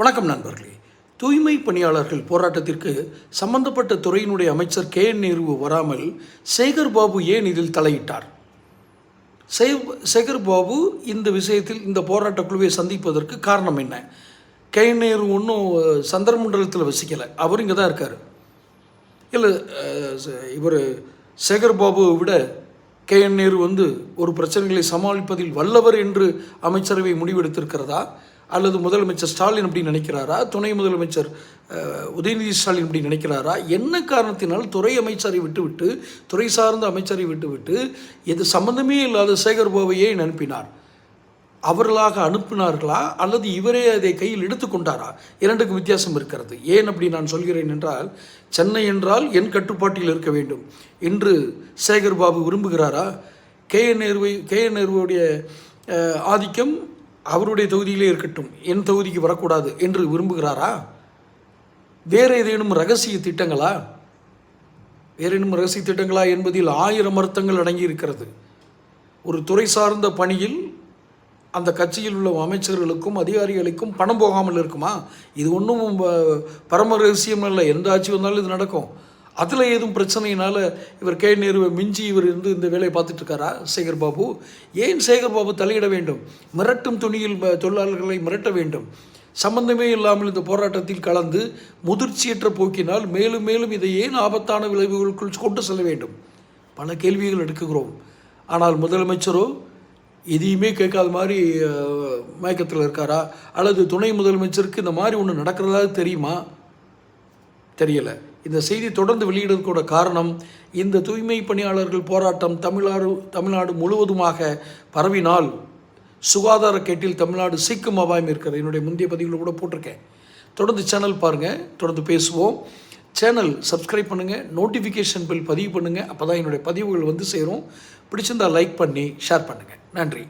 வணக்கம் நண்பர்களே. தூய்மை பணியாளர்கள் போராட்டத்திற்கு சம்பந்தப்பட்ட துறையினுடைய அமைச்சர் KN நேரு வராமல் சேகர் பாபு ஏன் இதில் தலையிட்டார்? சேகர் பாபு இந்த விஷயத்தில் இந்த போராட்ட குழுவை சந்திப்பதற்கு காரணம் என்ன? KN நேரு ஒன்றும் சந்திரமண்டலத்தில் வசிக்கலை, அவர் இங்கே தான் இருக்கார். இல்லை, இவர் சேகர் பாபுவை விட KN நேரு ஒரு பிரச்சனைகளை சமாளிப்பதில் வல்லவர் என்று அமைச்சரவை முடிவெடுத்திருக்கிறதா? அல்லது முதலமைச்சர் ஸ்டாலின் அப்படி நினைக்கிறாரா? துணை முதலமைச்சர் உதயநிதி ஸ்டாலின் இப்படி நினைக்கிறாரா? என்ன காரணத்தினால் துறை அமைச்சரை விட்டுவிட்டு, துறை சார்ந்த அமைச்சரை விட்டுவிட்டு இது சம்பந்தமே இல்லாத சேகர் பாபுவை அனுப்பினார்? அவர்களாக அனுப்பினார்களா அல்லது இவரே அதை கையில் எடுத்துக்கொண்டாரா? இரண்டுக்கும் வித்தியாசம் இருக்கிறது. ஏன் அப்படி நான் சொல்கிறேன் என்றால், சென்னை என்றால் என் கட்டுப்பாட்டில் இருக்க வேண்டும் என்று சேகர் பாபு விரும்புகிறாரா? KN நேருவுடைய ஆதிக்கம் அவருடைய தொகுதியிலே இருக்கட்டும், என் தொகுதிக்கு வரக்கூடாது என்று விரும்புகிறாரா? வேறு ஏதேனும் ரகசிய திட்டங்களா? என்பதில் 1000 அர்த்தங்கள் அடங்கி இருக்கிறது. ஒரு துறை சார்ந்த பணியில் அந்த கட்சியில் உள்ள அமைச்சர்களுக்கும் அதிகாரிகளுக்கும் பணம் போகாமல் இருக்குமா? இது ஒன்றும் பரம ரகசியம் இல்லை. எந்த ஆட்சி வந்தாலும் இது நடக்கும். அதில் ஏதும் பிரச்சனையினால் இவர் KN நேருவை மிஞ்சி இவர் இந்த வேலையை பார்த்துட்ருக்காரா சேகர் பாபு? ஏன் சேகர் பாபு தலையிட வேண்டும்? மிரட்டும் துணியில் தொழிலாளர்களை மிரட்ட வேண்டும். சம்பந்தமே இல்லாமல் இந்த போராட்டத்தில் கலந்து முதிர்ச்சியற்ற போக்கினால் மேலும் மேலும் இதை ஏன் ஆபத்தான விளைவுகளுக்குள் கொண்டு செல்ல வேண்டும்? பல கேள்விகள் எடுக்குகிறோம். ஆனால் முதலமைச்சரோ எதையுமே கேட்காத மாதிரி மயக்கத்தில் இருக்காரா? அல்லது துணை முதலமைச்சருக்கு இந்த மாதிரி ஒன்று நடக்கிறதா தெரியுமா? தெரியலை. இந்த செய்தி தொடர்ந்து வெளியிடுவதற்கூட காரணம், இந்த தூய்மை பணியாளர்கள் போராட்டம் தமிழ்நாடு முழுவதுமாக பரவினால் சுகாதார கேட்டில் தமிழ்நாடு சிக்கும் அபாயம் இருக்கிறது. என்னுடைய முந்தைய பதிவுகளை கூட போட்டிருக்கேன். தொடர்ந்து சேனல் பாருங்கள், தொடர்ந்து பேசுவோம். சேனல் சப்ஸ்கிரைப் பண்ணுங்கள், நோட்டிஃபிகேஷன் பில் பதிவு பண்ணுங்கள். அப்போ தான் என்னுடைய பதிவுகள் சேரும். பிடிச்சிருந்தால் லைக் பண்ணி ஷேர் பண்ணுங்கள். நன்றி.